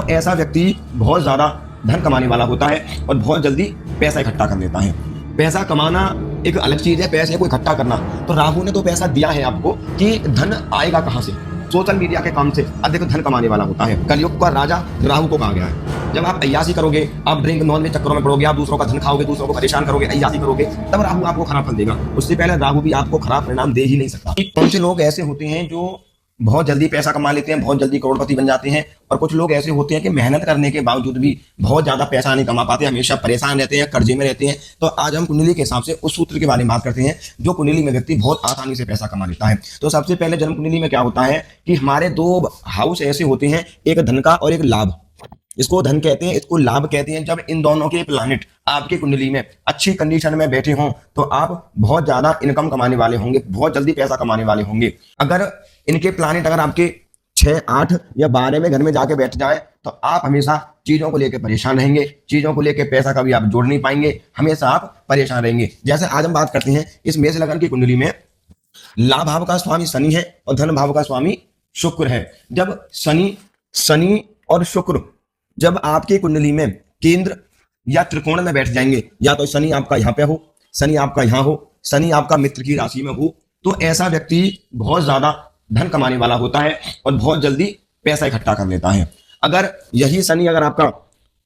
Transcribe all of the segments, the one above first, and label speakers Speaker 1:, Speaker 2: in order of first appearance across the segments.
Speaker 1: ऐसा व्यक्ति बहुत ज्यादा धन कमाने वाला होता है और बहुत जल्दी पैसा इकट्ठा कर लेता है। पैसा कमाना एक अलग चीज है, पैसे को इकट्ठा करना। तो राहु ने तो पैसा दिया है आपको कि धन आएगा कहां से। सोशल मीडिया के काम से अधिक धन कमाने वाला होता है। कलयुग का राजा राहु को कहा गया है। जब आप अय्यासी करोगे, आप ड्रिंक नॉन में चक्करों में पड़ोगे, आप दूसरों का धन खाओगे, दूसरों को परेशान करोगे, अय्यासी करोगे, तब राहु आपको खराब फल देगा। उससे पहले राहु भी आपको खराब परिणाम दे ही नहीं सकता। कौन से लोग ऐसे होते हैं जो बहुत जल्दी पैसा कमा लेते हैं, बहुत जल्दी करोड़पति बन जाते हैं, और कुछ लोग ऐसे होते हैं कि मेहनत करने के बावजूद भी बहुत ज्यादा पैसा नहीं कमा पाते, हमेशा परेशान रहते हैं, कर्जे में रहते हैं। तो आज हम कुंडली के हिसाब से उस सूत्र के बारे में बात करते हैं जो कुंडली में व्यक्ति बहुत आसानी से पैसा कमा लेता है। तो सबसे पहले जन्म कुंडली में क्या होता है कि हमारे दो हाउस ऐसे होते हैं, एक धन का और एक लाभ। इसको धन कहते हैं, इसको लाभ कहते हैं। जब इन दोनों के प्लैनेट आपकी कुंडली में अच्छी कंडीशन में बैठे हों तो आप बहुत ज्यादा इनकम कमाने वाले होंगे, बहुत जल्दी पैसा कमाने वाले होंगे। अगर इनके प्लैनेट अगर आपके 6, 8 या 12 में घर में जाके बैठ जाए तो आप हमेशा चीजों को लेकर परेशान रहेंगे, चीजों को लेकर पैसा कभी आप जोड़ नहीं पाएंगे, हमेशा आप परेशान रहेंगे। जैसे आज हम बात करते हैं इस मेष लग्न की कुंडली में लाभ भाव का स्वामी शनि है और धन भाव का स्वामी शुक्र है। जब शनि और शुक्र जब आपकी कुंडली में केंद्र या त्रिकोण में बैठ जाएंगे, या तो शनि आपका यहाँ पे हो, शनि आपका यहाँ हो, शनि आपका मित्र की राशि में हो, तो ऐसा व्यक्ति बहुत ज्यादा धन कमाने वाला होता है और बहुत जल्दी पैसा इकट्ठा कर लेता है। अगर यही शनि अगर आपका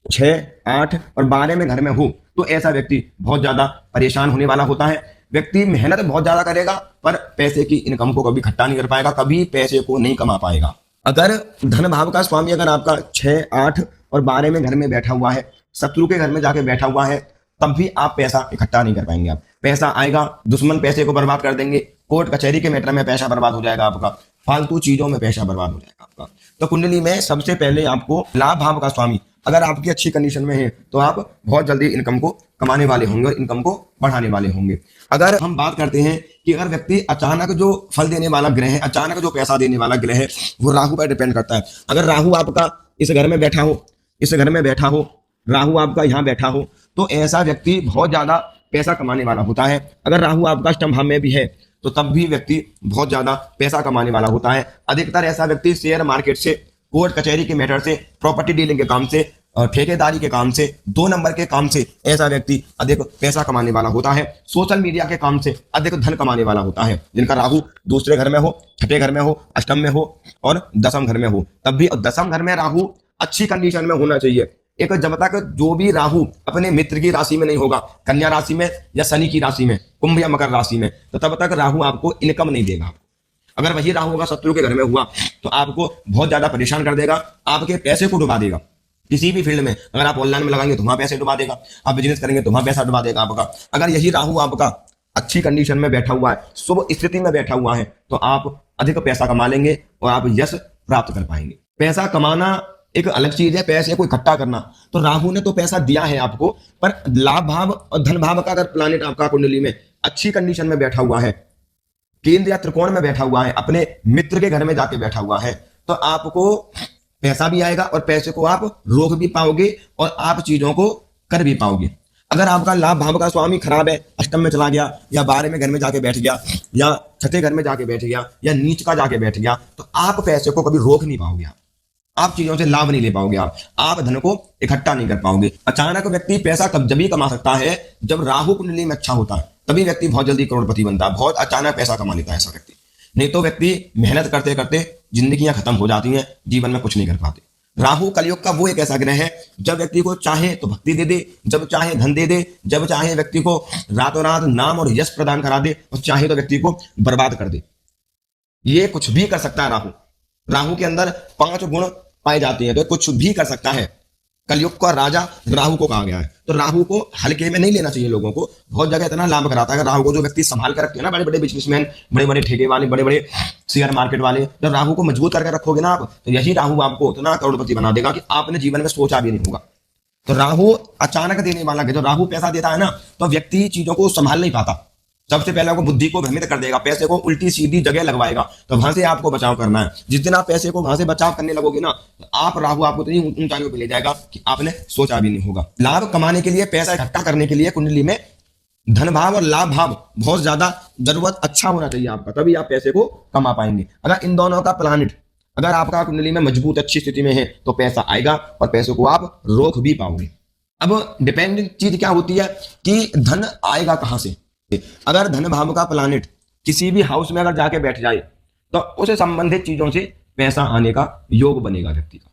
Speaker 1: 6, 8 और 12 में घर में हो तो ऐसा व्यक्ति बहुत ज्यादा परेशान होने वाला होता है। व्यक्ति मेहनत बहुत ज्यादा करेगा पर पैसे की इनकम को कभी इकट्ठा नहीं कर पाएगा, कभी पैसे को नहीं कमा पाएगा। अगर धन भाव का स्वामी अगर आपका 6, 8 और 12 में घर में बैठा हुआ है, शत्रु के घर में जाके बैठा हुआ है, तब भी आप पैसा इकट्ठा नहीं कर पाएंगे। आप पैसा आएगा, दुश्मन पैसे को बर्बाद कर देंगे, कोर्ट कचहरी के मैटर में पैसा बर्बाद हो जाएगा आपका, फालतू चीजों में पैसा बर्बाद हो जाएगा आपका। तो कुंडली में सबसे पहले आपको लाभ भाव का स्वामी अगर आपकी अच्छी कंडीशन में है तो आप बहुत जल्दी इनकम को कमाने वाले होंगे और इनकम को बढ़ाने वाले होंगे। अगर हम बात करते हैं कि अगर व्यक्ति अचानक जो फल देने वाला ग्रह है, अचानक जो पैसा देने वाला ग्रह है, वो राहु पर डिपेंड करता है। अगर राहु आपका इस घर में बैठा हो, इस घर में बैठा हो, राहु आपका यहाँ बैठा हो, तो ऐसा व्यक्ति बहुत ज्यादा पैसा कमाने वाला होता है। अगर राहु आपका अष्टम भाव में भी है तो तब भी व्यक्ति बहुत ज्यादा पैसा कमाने वाला होता है। अधिकतर ऐसा व्यक्ति शेयर मार्केट से, कोर्ट कचहरी के मैटर से, प्रॉपर्टी डीलिंग के काम से और ठेकेदारी के काम से, 2 नंबर के काम से ऐसा व्यक्ति अधिक पैसा कमाने वाला होता है। सोशल मीडिया के काम से अधिक धन कमाने वाला होता है। जिनका राहु दूसरे घर में हो, छठे घर में हो, अष्टम में हो और दसम घर में हो, तब भी दसम घर में राहु अच्छी कंडीशन में होना चाहिए। एक जब तक जो भी राहु अपने मित्र की राशि में नहीं होगा, कन्या राशि में या शनि की राशि में, कुंभ या मकर राशि में, तो तब तक राहु आपको इनकम नहीं देगा। अगर वही राहु होगा शत्रु के घर में हुआ तो आपको बहुत ज्यादा परेशान कर देगा, आपके पैसे को डुबा देगा। किसी भी फील्ड में अगर आप ऑनलाइन में लगाएंगे तो वहां पैसे डुबा देगा, आप बिजनेस करेंगे तो वहां पैसा डुबा देगा आपका। अगर यही राहु आपका अच्छी कंडीशन में बैठा हुआ है, शुभ स्थिति में बैठा हुआ है, तो आप अधिक पैसा कमा लेंगे और आप यश प्राप्त कर पाएंगे। पैसा कमाना एक अलग चीज है, पैसे को इकट्ठा करना। तो राहु ने तो पैसा दिया है आपको, पर लाभ भाव और धन भाव का अगर प्लैनेट आपका कुंडली में अच्छी कंडीशन में बैठा हुआ है, केंद्र या त्रिकोण में बैठा हुआ है, अपने मित्र के घर में जाके बैठा हुआ है, तो आपको पैसा भी आएगा और पैसे को आप रोक भी पाओगे और आप चीजों को कर भी पाओगे। अगर आपका लाभ भाव का स्वामी खराब है, अष्टम में चला गया या 12 में घर में जाके बैठ गया या छठे घर में जाके बैठ गया या नीच का जाके बैठ गया, तो आप पैसे को कभी रोक नहीं पाओगे। आप चीजों से लाभ नहीं ले पाओगे, आप धन को इकट्ठा नहीं कर पाओगे। अचानक व्यक्ति पैसा कब जब भी कमा सकता है जब राहु कुंडली में अच्छा होता है, तभी व्यक्ति बहुत जल्दी करोड़पति बनता है, बहुत अचानक पैसा कमा लेता है ऐसा व्यक्ति। नहीं तो व्यक्ति मेहनत करते करते जिंदगियां खत्म हो जाती हैं, जीवन में कुछ नहीं कर पाते। राहु कलयुग का वो एक ऐसा ग्रह है जब व्यक्ति को चाहे तो भक्ति दे दे, जब चाहे धन दे दे, जब चाहे व्यक्ति को रातों रात नाम और यश प्रदान करा दे, और चाहे तो व्यक्ति को बर्बाद कर दे। ये कुछ भी कर सकता है राहु। राहु के अंदर 5 गुण पाए जाते हैं, तो कुछ भी कर सकता है। कलयुग का राजा राहु को कहा गया है, तो राहु को हल्के में नहीं लेना चाहिए लोगों को। बहुत जगह इतना लाभ कराता है। राहु को जो व्यक्ति संभाल कर रखते हैं ना, बड़े बड़े बिजनेसमैन, बड़े बड़े ठेके वाले, बड़े बड़े शेयर मार्केट वाले, जब राहु को मजबूत करके रखोगे ना आप, तो यही राहु आपको उतना करोड़पति बना देगा कि आपने जीवन में सोचा भी नहीं होगा। तो राहु अचानक देने वाला है। जो राहु पैसा देता है ना, तो व्यक्ति चीजों को संभाल नहीं पाता। सबसे पहले आपको बुद्धि को भ्रमित कर देगा, पैसे को उल्टी सीधी जगह लगवाएगा, तो वहां से आपको बचाव करना है। जिस दिन आप पैसे को वहां से बचाव करने लगोगे ना, तो आप राहु आपको इतनी ऊंचाइयों पे ले जाएगा कि आपने सोचा भी नहीं होगा। लाभ कमाने के लिए, पैसा इकट्ठा करने के लिए कुंडली में धन भाव और लाभ भाव बहुत ज्यादा जरूरत अच्छा होना चाहिए आपका, तभी आप पैसे को कमा पाएंगे। अगर इन दोनों का प्लैनेट अगर आपका कुंडली में मजबूत अच्छी स्थिति में है तो पैसा आएगा और पैसों को आप रोक भी पाओगे। अब डिपेंडिंग चीज क्या होती है कि धन आएगा कहां से। अगर धन भाव का प्लानिट किसी भी हाउस में अगर जाके बैठ जाए तो उससे संबंधित चीजों से पैसा आने का योग बनेगा व्यक्ति का,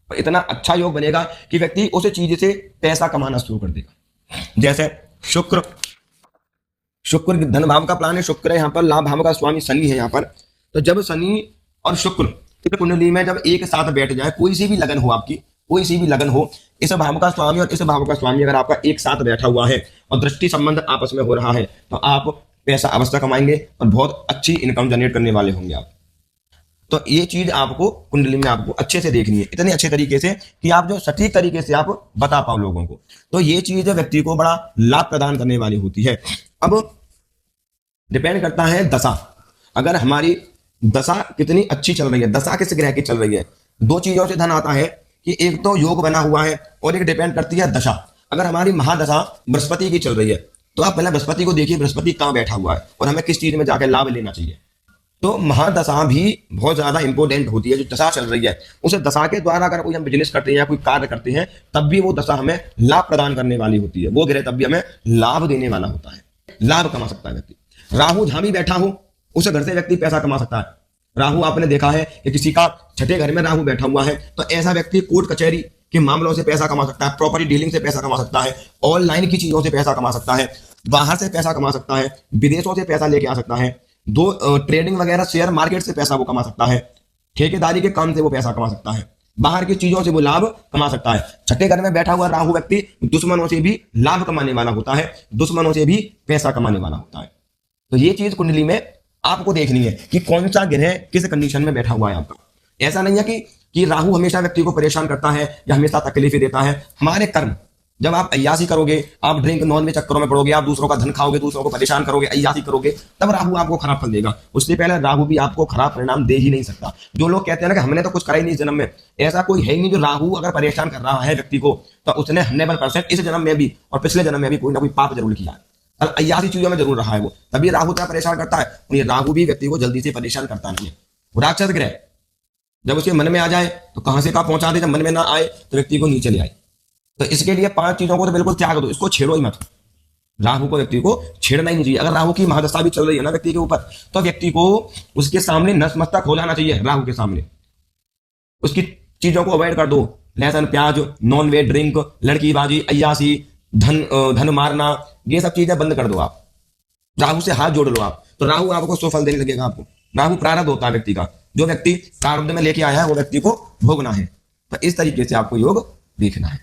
Speaker 1: और इतना अच्छा योग बनेगा कि व्यक्ति उस चीज से पैसा कमाना शुरू कर देगा। जैसे शुक्र, शुक्र धन भाव का प्लान है, शुक्र है यहाँ पर, लाभ भाव का स्वामी शनि है यहाँ पर। तो जब शनि और शुक्र कुंडली में जब एक साथ बैठ जाए, कोई सी भी लगन हो आपकी, कोई सी भी लगन हो, इस भाव का स्वामी और इस भाव का स्वामी अगर आपका एक साथ बैठा हुआ है और दृष्टि संबंध आपस में हो रहा है तो आप पैसा अवश्य कमाएंगे और बहुत अच्छी इनकम जनरेट करने वाले होंगे आप। तो ये चीज आपको कुंडली में आपको अच्छे से देखनी है, इतने अच्छे तरीके से कि आप जो सटीक तरीके से आप बता पाओ लोगों को। तो ये चीज व्यक्ति को बड़ा लाभ प्रदान करने वाली होती है। अब डिपेंड करता है दशा, अगर हमारी दशा कितनी अच्छी चल रही है, दशा किस ग्रह की चल रही है। दो चीजों से धन आता है कि एक तो योग बना हुआ है और एक डिपेंड करती है दशा। अगर हमारी महादशा बृहस्पति की चल रही है तो आप पहले बृहस्पति को देखिए, बृहस्पति कहाँ बैठा हुआ है और हमें किस चीज में जाकर लाभ लेना चाहिए। तो महादशा भी बहुत ज्यादा इंपॉर्टेंट होती है। जो दशा चल रही है उस दशा के द्वारा अगर कोई हम बिजनेस करते हैं या कोई कार्य करते हैं तब भी वो दशा हमें लाभ प्रदान करने वाली होती है, वो ग्रह तब भी हमें लाभ देने वाला होता है, लाभ कमा सकता है व्यक्ति। राहु जहां भी बैठा हो उस घर से व्यक्ति पैसा कमा सकता है। राहु आपने देखा है कि किसी का छठे घर में राहु बैठा हुआ है तो ऐसा व्यक्ति कोर्ट कचहरी के मामलों से पैसा कमा सकता है, प्रॉपर्टी डीलिंग से पैसा कमा सकता है, ऑनलाइन की चीजों से पैसा कमा सकता है, बाहर से पैसा कमा सकता है, विदेशों से पैसा लेके आ सकता है, दो ट्रेडिंग वगैरह शेयर मार्केट से पैसा वो कमा सकता है, ठेकेदारी के काम से वो पैसा कमा सकता है, बाहर की चीजों से वो लाभ कमा सकता है। छठे घर में बैठा हुआ राहु व्यक्ति दुश्मनों से भी लाभ कमाने वाला होता है, दुश्मनों से भी पैसा कमाने वाला होता है। तो ये चीज कुंडली में आपको देखनी है कि कौन सा ग्रह किस कंडीशन में बैठा हुआ है आपका। ऐसा नहीं है कि राहु हमेशा व्यक्ति को परेशान करता है या हमेशा तकलीफें देता है। हमारे कर्म, जब आप अय्यासी करोगे, आप ड्रिंक नॉन में चक्करों में पड़ोगे, आप दूसरों का धन खाओगे, दूसरों को परेशान करोगे, अय्यासी करोगे, तब राहु आपको खराब फल देगा। उससे पहले राहु भी आपको खराब परिणाम दे ही नहीं सकता। जो लोग कहते हैं ना कि हमने तो कुछ करा ही नहीं इस जन्म में, ऐसा कोई है ही नहीं। जो राहु अगर परेशान कर रहा है व्यक्ति को तो उसने 100% इस जन्म में भी और पिछले जन्म में भी कोई ना कोई पाप जरूर किया है, अय्यासी चीजों में जरूर रहा है वो, तभी राहु क्या परेशान करता है। और ये राहु भी व्यक्ति को जल्दी से परेशान करता नहीं है। राक्षस ग्रह जब उसके मन में आ जाए तो कहां से कहां पहुंचा दे, जब मन में ना आए तो व्यक्ति को नीचे ले आए। तो इसके लिए 5 चीजों को तो बिल्कुल त्याग दो, इसको छेड़ो ही मत। राहु को व्यक्ति को छेड़ना ही नहीं चाहिए। अगर राहु की महादशा भी चल रही है ना व्यक्ति के ऊपर तो व्यक्ति को उसके सामने नतमस्तक हो जाना चाहिए। राहु के सामने उसकी चीजों को अवॉइड कर दो, लहसुन प्याज, नॉन वेज ड्रिंक, लड़कीबाजी, अय्यासी, धन मारना, ये सब चीजें बंद कर दो आप। राहु से हाथ जोड़ लो आप, तो राहु आपको सुफल देने लगेगा। आपको राहु प्रारब्ध होता है व्यक्ति का, जो व्यक्ति प्रारब्ध में लेके आया है वो व्यक्ति को भोगना है। तो इस तरीके से आपको योग देखना है।